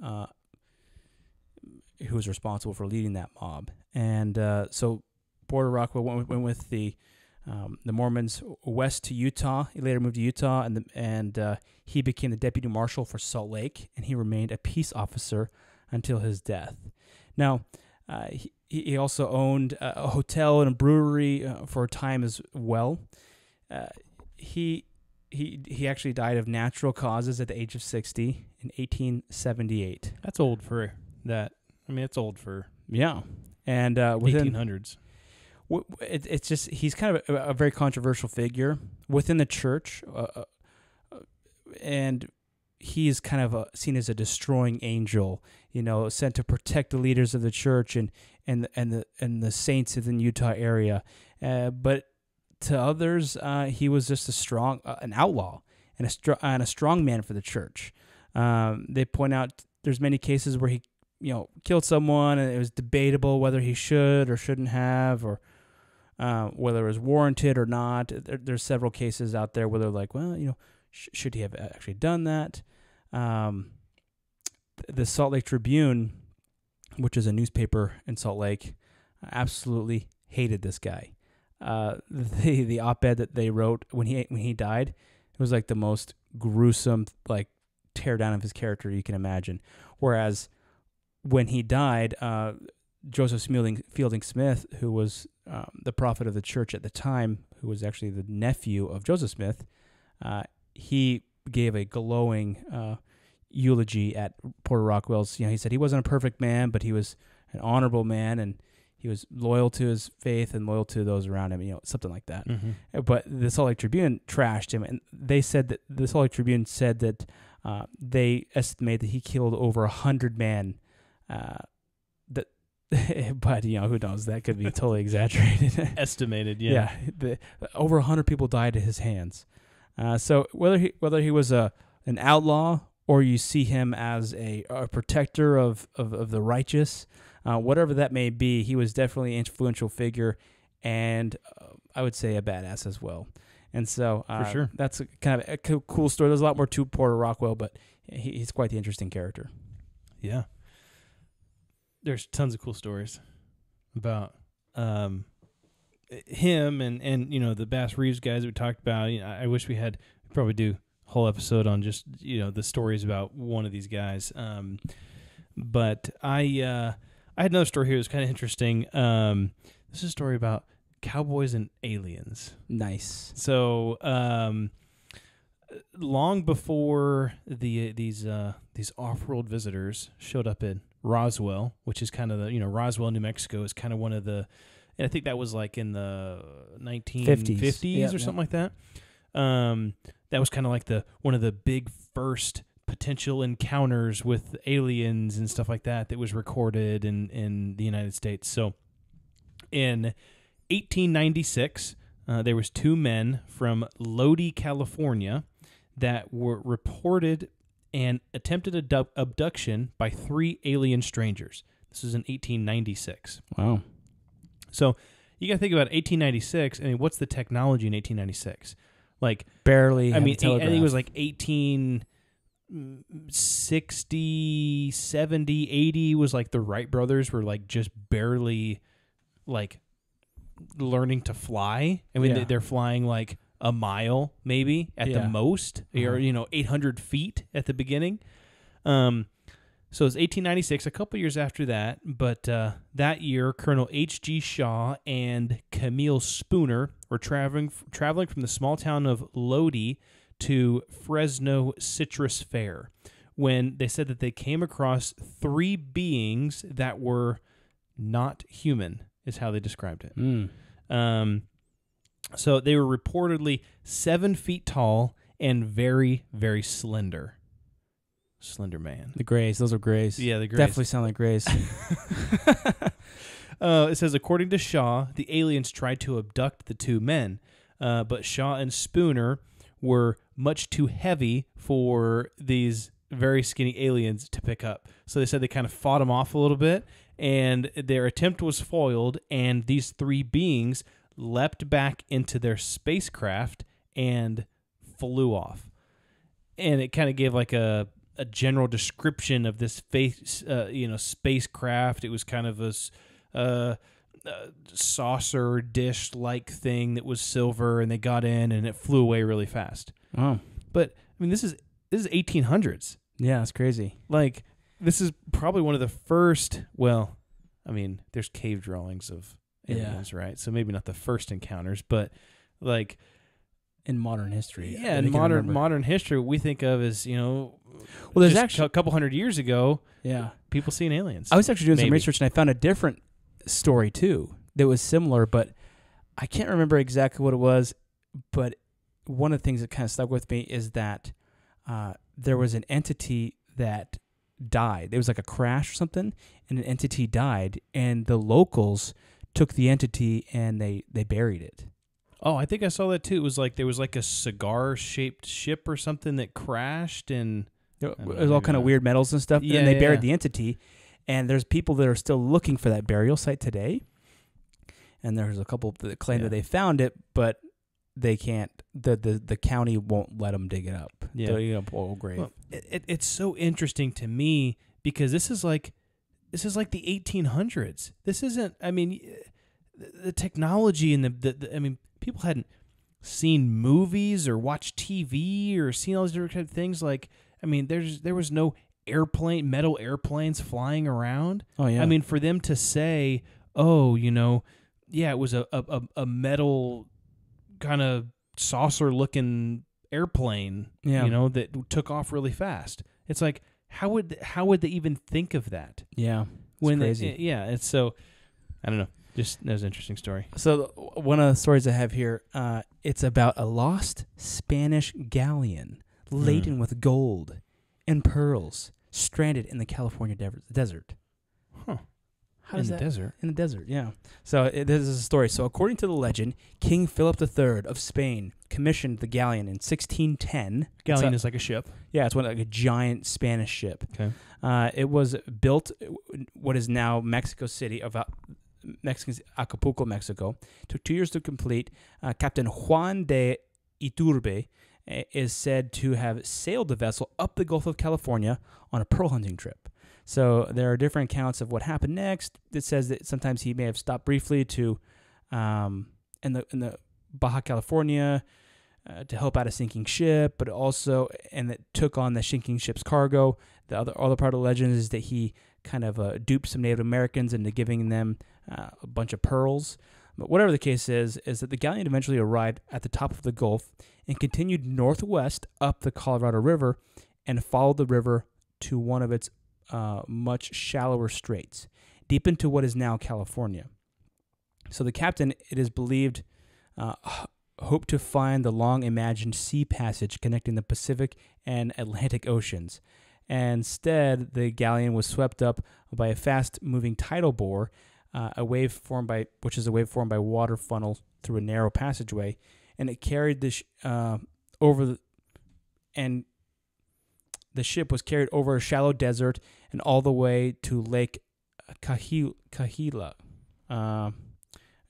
[SPEAKER 2] who was responsible for leading that mob. And so Porter Rockwell went with the Mormons west to Utah. He later moved to Utah, and he became the deputy marshal for Salt Lake, and he remained a peace officer until his death. Now, he also owned a hotel and a brewery for a time as well. He actually died of natural causes at the age of 60 in 1878.
[SPEAKER 1] That's old for that. I mean, it's old for
[SPEAKER 2] and within
[SPEAKER 1] 1800s.
[SPEAKER 2] It's just he's kind of a very controversial figure within the church, and he's kind of seen as a destroying angel, sent to protect the leaders of the church and the saints in the Utah area. But to others, he was just an outlaw and a strong man for the church. They point out there's many cases where he killed someone, and it was debatable whether he should or shouldn't have, or whether it was warranted or not. There's several cases out there where they're like, well, should he have actually done that? The Salt Lake Tribune, which is a newspaper in Salt Lake, absolutely hated this guy. The op-ed that they wrote when he died, it was like the most gruesome tear down of his character you can imagine. Whereas when he died, Joseph Fielding Smith, who was the prophet of the church at the time, who was actually the nephew of Joseph Smith, he gave a glowing eulogy at Porter Rockwell's. He said he wasn't a perfect man, but he was an honorable man, and he was loyal to his faith and loyal to those around him, something like that. Mm-hmm. But the Salt Lake Tribune trashed him, and they said that the Salt Lake Tribune said that they estimate that he killed over 100 men. But who knows? That could be totally exaggerated.
[SPEAKER 1] Estimated, yeah.
[SPEAKER 2] Over 100 people died at his hands. So whether he was an outlaw or you see him as a protector of the righteous, whatever that may be, he was definitely an influential figure, and I would say a badass as well. And so
[SPEAKER 1] for sure,
[SPEAKER 2] that's kind of a cool story. There's a lot more to Porter Rockwell, but he's quite the interesting character.
[SPEAKER 1] Yeah. There's tons of cool stories about him and the Bass Reeves guys we talked about. I wish we had probably do a whole episode on just the stories about one of these guys. But I had another story here that was kind of interesting. This is a story about Cowboys and Aliens.
[SPEAKER 2] Nice. So
[SPEAKER 1] long before these off-world visitors showed up in Roswell, which is kind of Roswell, New Mexico, is kind of one of the, and I think that was like in the 1950s or something like that. That was kind of like one of the big first potential encounters with aliens and stuff like that was recorded in the United States. So in 1896, there was two men from Lodi, California, that were reported an attempted abduction by three alien strangers. This was in 1896.
[SPEAKER 2] Wow.
[SPEAKER 1] So you got to think about 1896. I mean, what's the technology in 1896? Like
[SPEAKER 2] barely.
[SPEAKER 1] I mean, I think it was like 1860, 70, 80 was like the Wright brothers were like just barely like learning to fly. I mean, they're flying like a mile maybe at the most, or 800 feet at the beginning. So it's 1896, a couple years after that. But that year, Colonel H.G. Shaw and Camille Spooner were traveling from the small town of Lodi to Fresno Citrus Fair, when they said that they came across three beings that were not human, is how they described it. So they were reportedly 7 feet tall and very, very slender. Slender man.
[SPEAKER 2] The Greys. Those are Greys.
[SPEAKER 1] Yeah, the Greys.
[SPEAKER 2] Definitely sound like Greys.
[SPEAKER 1] It says, according to Shaw, the aliens tried to abduct the two men. but Shaw and Spooner were much too heavy for these very skinny aliens to pick up. So they said they kind of fought them off a little bit, and their attempt was foiled, and these three beings leapt back into their spacecraft and flew off. And it kind of gave like a general description of this spacecraft. It was kind of a saucer dish-like thing that was silver, and they got in, and it flew away really fast.
[SPEAKER 2] Oh,
[SPEAKER 1] but I mean, this is 1800s.
[SPEAKER 2] Yeah, that's crazy.
[SPEAKER 1] Like, this is probably one of the first. Well, I mean, there's cave drawings of aliens, right? So maybe not the first encounters, but like
[SPEAKER 2] in modern history.
[SPEAKER 1] Yeah, in modern history, what we think of as, well,
[SPEAKER 2] there's actually
[SPEAKER 1] a couple hundred years ago.
[SPEAKER 2] Yeah,
[SPEAKER 1] people seeing aliens.
[SPEAKER 2] I was actually doing some research, and I found a different story too that was similar, but I can't remember exactly what it was. But one of the things that kind of stuck with me is that there was an entity that died. There was like a crash or something, and an entity died, and the locals took the entity and they buried it.
[SPEAKER 1] Oh, I think I saw that too. It was like there was like a cigar-shaped ship or something that crashed, and
[SPEAKER 2] it was all kind of weird metals and stuff.
[SPEAKER 1] Yeah,
[SPEAKER 2] and they buried the entity, and there's people that are still looking for that burial site today. And there's a couple that claim that they found it, but they can't. The county won't let them dig it up.
[SPEAKER 1] Yeah,
[SPEAKER 2] they'll dig up old grave.
[SPEAKER 1] Well, it's so interesting to me because this is like the 1800s. This isn't. I mean, the technology and the I mean, people hadn't seen movies or watched TV or seen all these different kind of things. Like, I mean, there was no metal airplanes flying around.
[SPEAKER 2] Oh yeah.
[SPEAKER 1] I mean, for them to say, oh, yeah, it was a metal kind of saucer-looking airplane, that took off really fast. It's like, how would they even think of that?
[SPEAKER 2] Yeah, it's crazy.
[SPEAKER 1] It's so, I don't know. Just, that was an interesting story.
[SPEAKER 2] So one of the stories I have here, it's about a lost Spanish galleon laden with gold and pearls, stranded in the California desert.
[SPEAKER 1] Huh.
[SPEAKER 2] In the desert, yeah. So this is a story. So according to the legend, King Philip III of Spain commissioned the galleon in 1610.
[SPEAKER 1] Galleon is like a ship.
[SPEAKER 2] Yeah, it's like a giant Spanish ship.
[SPEAKER 1] Okay.
[SPEAKER 2] It was built what is now Mexico City, Acapulco, Mexico. Took 2 years to complete. Captain Juan de Iturbe is said to have sailed the vessel up the Gulf of California on a pearl hunting trip. So there are different accounts of what happened next. It says that sometimes he may have stopped briefly to, in the Baja California, to help out a sinking ship, but also that took on the sinking ship's cargo. The other part of the legend is that he kind of duped some Native Americans into giving them a bunch of pearls. But whatever the case is that the galleon eventually arrived at the top of the Gulf and continued northwest up the Colorado River and followed the river to one of its much shallower straits, deep into what is now California. So the captain, it is believed, hoped to find the long-imagined sea passage connecting the Pacific and Atlantic Oceans. And instead, the galleon was swept up by a fast-moving tidal bore, a wave formed by water funnel through a narrow passageway, and it carried the ship was carried over a shallow desert and all the way to Lake Kahila,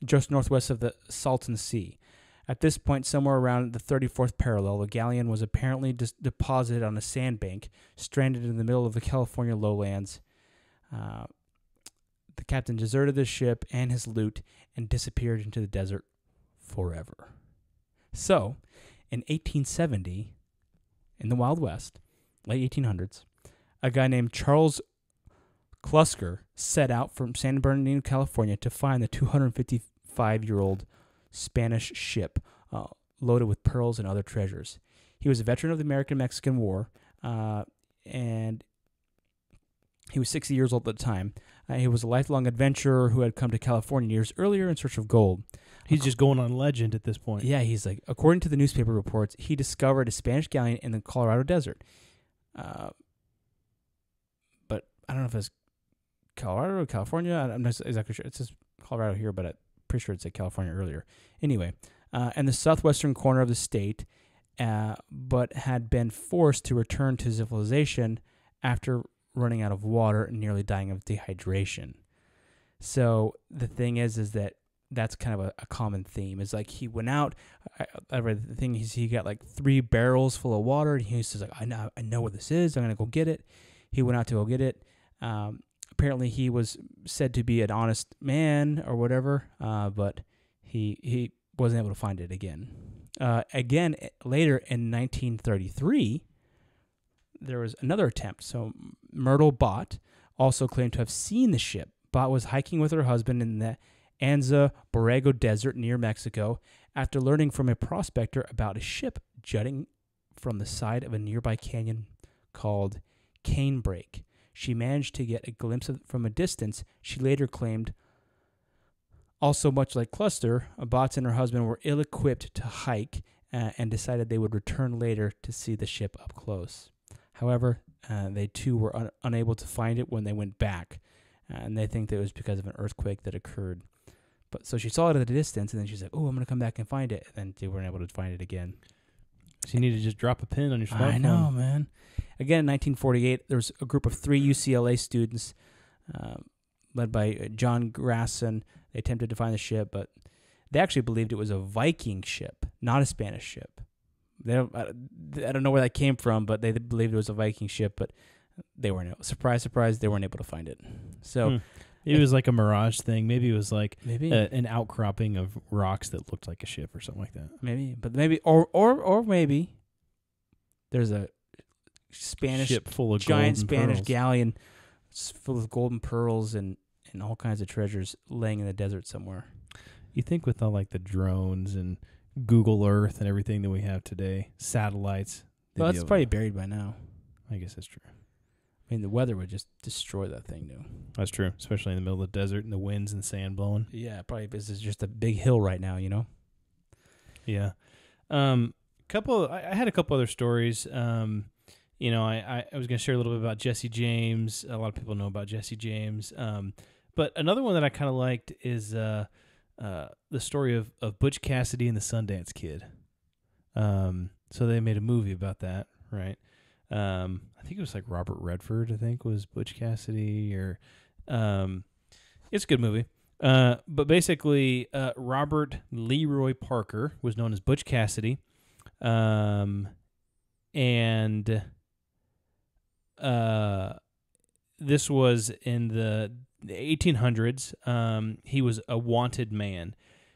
[SPEAKER 2] just northwest of the Salton Sea. At this point, somewhere around the 34th parallel, the galleon was apparently deposited on a sandbank, stranded in the middle of the California lowlands. The captain deserted the ship and his loot and disappeared into the desert forever. So, in 1870, in the Wild West, late 1800s, a guy named Charles Klusker set out from San Bernardino, California to find the 255-year-old Spanish ship loaded with pearls and other treasures. He was a veteran of the American-Mexican War, and he was 60 years old at the time. He was a lifelong adventurer who had come to California years earlier in search of gold.
[SPEAKER 1] He's just going on legend at this point.
[SPEAKER 2] Yeah, he's like, according to the newspaper reports, he discovered a Spanish galleon in the Colorado desert. But I don't know if it's Colorado or California. I'm not exactly sure. It says Colorado here, but I'm pretty sure it said California earlier. Anyway, in the southwestern corner of the state, but had been forced to return to civilization after running out of water and nearly dying of dehydration. So the thing is that that's kind of a common theme. Is like he went out. I read the thing. He got like 3 barrels full of water, and he was just like, I know what this is. I'm gonna go get it. He went out to go get it. Apparently, he was said to be an honest man or whatever, but he wasn't able to find it again. Again, later in 1933, there was another attempt. So Myrtle Bott also claimed to have seen the ship. Bott was hiking with her husband in the Anza Borrego Desert near Mexico after learning from a prospector about a ship jutting from the side of a nearby canyon called Canebrake. She managed to get a glimpse of it from a distance. She later claimed, also much like Cluster, Botts and her husband were ill-equipped to hike and decided they would return later to see the ship up close. However, they too were unable to find it when they went back, and they think that it was because of an earthquake that occurred. But so she saw it at a distance, and then she's like, "Oh, I'm going to come back and find it." And then they weren't able to find it again.
[SPEAKER 1] So you need to just drop a pin on your smartphone.
[SPEAKER 2] I know, man. Again, in 1948, there was a group of 3 UCLA students led by John Grasson. They attempted to find the ship, but they actually believed it was a Viking ship, not a Spanish ship. I don't know where that came from, but they believed it was a Viking ship, but they weren't able. Surprise, they weren't able to find it. So
[SPEAKER 1] it was like a mirage thing. Maybe it was like
[SPEAKER 2] maybe
[SPEAKER 1] an outcropping of rocks that looked like a ship or something like that.
[SPEAKER 2] Maybe, but maybe, or maybe there's a Spanish
[SPEAKER 1] ship full of
[SPEAKER 2] giant
[SPEAKER 1] golden
[SPEAKER 2] Spanish
[SPEAKER 1] pearls.
[SPEAKER 2] galleon full of golden pearls and all kinds of treasures laying in the desert somewhere.
[SPEAKER 1] You think with all like the drones and Google Earth and everything that we have today, satellites.
[SPEAKER 2] Well, it's probably buried by now.
[SPEAKER 1] I guess that's true.
[SPEAKER 2] I mean, the weather would just destroy that thing, though.
[SPEAKER 1] That's true, especially in the middle of the desert and the winds and sand blowing.
[SPEAKER 2] Yeah, probably because it's just a big hill right now, you know?
[SPEAKER 1] Yeah. I had a couple other stories. I was going to share a little bit about Jesse James. A lot of people know about Jesse James. But another one that I kind of liked is the story of Butch Cassidy and the Sundance Kid. So they made a movie about that, right? I think it was like Robert Redford, I think, was Butch Cassidy. Or it's a good movie. But basically, Robert Leroy Parker was known as Butch Cassidy. And this was in the 1800s. He was a wanted man.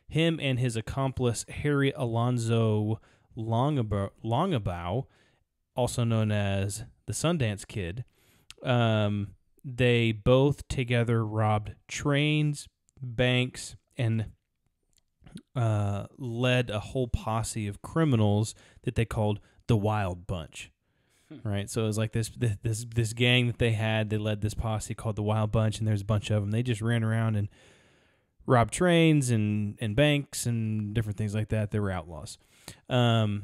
[SPEAKER 1] Him and his accomplice, Harry Alonzo Longabow, also known as the Sundance Kid, they both together robbed trains, banks, and led a whole posse of criminals that they called the Wild Bunch. Right, so it was like this gang that they had. They led this posse called the Wild Bunch, and there's a bunch of them. They just ran around and robbed trains and banks and different things like that. They were outlaws. So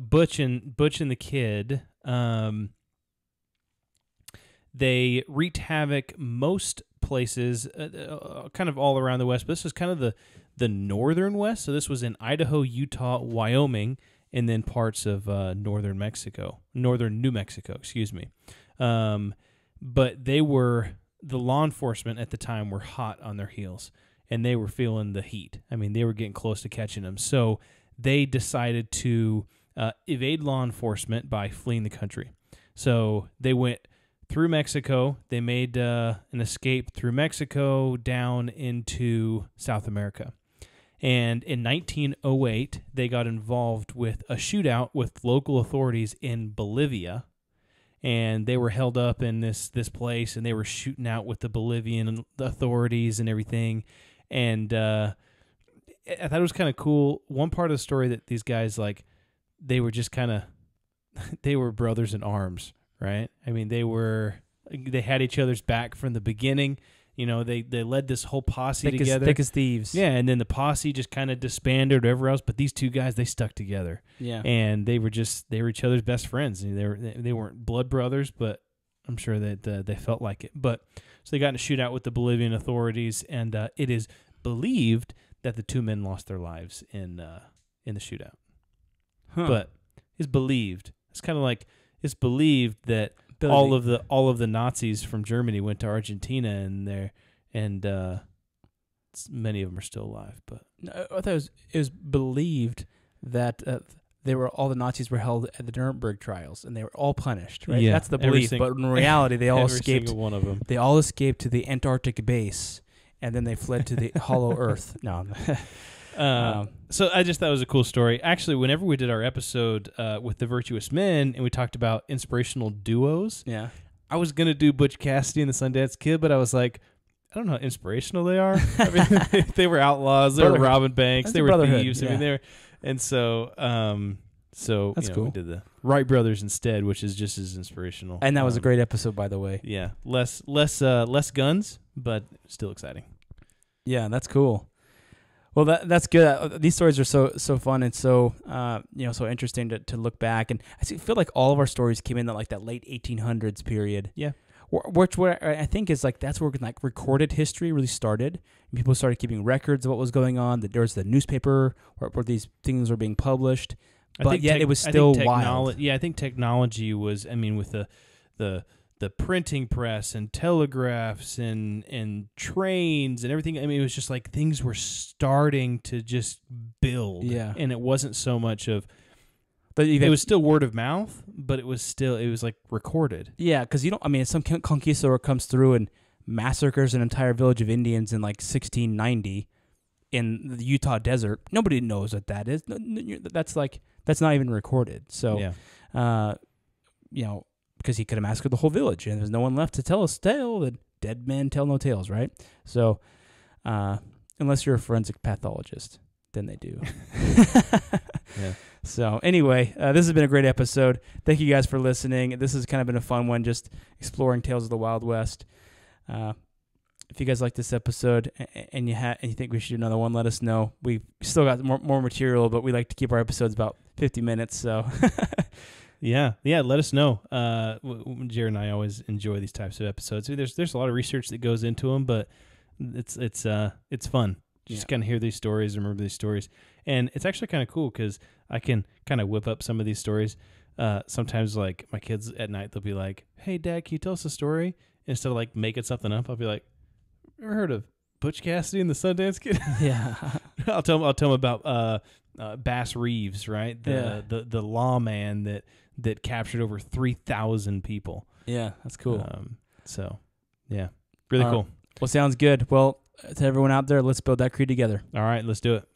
[SPEAKER 1] Butch and the Kid, they wreaked havoc most places, kind of all around the West. But this was kind of the northern West. So this was in Idaho, Utah, Wyoming, and then parts of northern New Mexico, excuse me. But the law enforcement at the time were hot on their heels, and they were feeling the heat. I mean, they were getting close to catching them. So they decided to evade law enforcement by fleeing the country. So they went through Mexico. They made an escape through Mexico down into South America. And in 1908, they got involved with a shootout with local authorities in Bolivia. And they were held up in this place, and they were shooting out with the Bolivian authorities and everything. And I thought it was kind of cool. One part of the story that these guys, like, they were just kind of, they were brothers in arms, right? I mean, they had each other's back from the beginning. You know, they led this whole posse together.
[SPEAKER 2] Thick as thieves.
[SPEAKER 1] Yeah, and then the posse just kind of disbanded or whatever else, but these two guys, they stuck together.
[SPEAKER 2] Yeah.
[SPEAKER 1] And they were each other's best friends. They weren't blood brothers, but I'm sure that they felt like it. But so they got in a shootout with the Bolivian authorities, and it is believed that the two men lost their lives in the shootout.
[SPEAKER 2] Huh.
[SPEAKER 1] But it's believed. It's kind of like it's believed that
[SPEAKER 2] Billy.
[SPEAKER 1] all of the Nazis from Germany went to Argentina, and many of them are still alive. But
[SPEAKER 2] I thought it was believed that all the Nazis were held at the Nuremberg trials, and they were all punished. Right?
[SPEAKER 1] Yeah,
[SPEAKER 2] That's the belief. But in reality, they all
[SPEAKER 1] every
[SPEAKER 2] escaped.
[SPEAKER 1] single one of them.
[SPEAKER 2] They all escaped to the Antarctic base, and then they fled to the Hollow Earth. No.
[SPEAKER 1] So I just thought it was a cool story. Actually, whenever we did our episode with the Virtuous Men, and we talked about inspirational duos,
[SPEAKER 2] Yeah.
[SPEAKER 1] I was gonna do Butch Cassidy and the Sundance Kid, but I was like, I don't know how inspirational they are. I mean, they were outlaws. They were robbing banks. They were thieves. I mean, they were, and so
[SPEAKER 2] That's cool.
[SPEAKER 1] We did the Wright brothers instead, which is just as inspirational.
[SPEAKER 2] And that was a great episode, by the way.
[SPEAKER 1] Yeah, less guns, but still exciting.
[SPEAKER 2] Yeah, that's cool. Well, that's good. These stories are so fun and so so interesting to look back. And I feel like all of our stories came in that late 1800s period.
[SPEAKER 1] Yeah,
[SPEAKER 2] which I think is that's where recorded history really started. And people started keeping records of what was going on. That there was the newspaper where these things were being published. But yet it was still wild.
[SPEAKER 1] Yeah, I think technology was. I mean, with the printing press and telegraphs and trains and everything. I mean, it was just like things were starting to just build.
[SPEAKER 2] Yeah.
[SPEAKER 1] And it wasn't so much of, it was still word of mouth, but it was like recorded.
[SPEAKER 2] Yeah, because some conquistador comes through and massacres an entire village of Indians in 1690 in the Utah desert. Nobody knows what that is. That's not even recorded. So, because he could have massacred the whole village, and there's no one left to tell a tale. The dead men tell no tales, right? So, unless you're a forensic pathologist, then they do.
[SPEAKER 1] Yeah.
[SPEAKER 2] So, anyway, this has been a great episode. Thank you guys for listening. This has kind of been a fun one, just exploring tales of the Wild West. If you guys like this episode and you think we should do another one, let us know. We've still got more material, but we like to keep our episodes about 50 minutes, so...
[SPEAKER 1] Yeah, let us know. Jared and I always enjoy these types of episodes. There's a lot of research that goes into them, but it's fun. Just kind of hear these stories, remember these stories, and it's actually kind of cool because I can kind of whip up some of these stories. Sometimes, like my kids at night, they'll be like, "Hey, Dad, can you tell us a story?" Instead of making something up, I'll be like, "Ever heard of Butch Cassidy and the Sundance Kid?"
[SPEAKER 2] Yeah,
[SPEAKER 1] I'll tell them about Bass Reeves, right? The lawman that captured over 3,000 people.
[SPEAKER 2] Yeah, that's cool.
[SPEAKER 1] Really cool.
[SPEAKER 2] Well, sounds good. Well, to everyone out there, let's build that creed together.
[SPEAKER 1] All right, let's do it.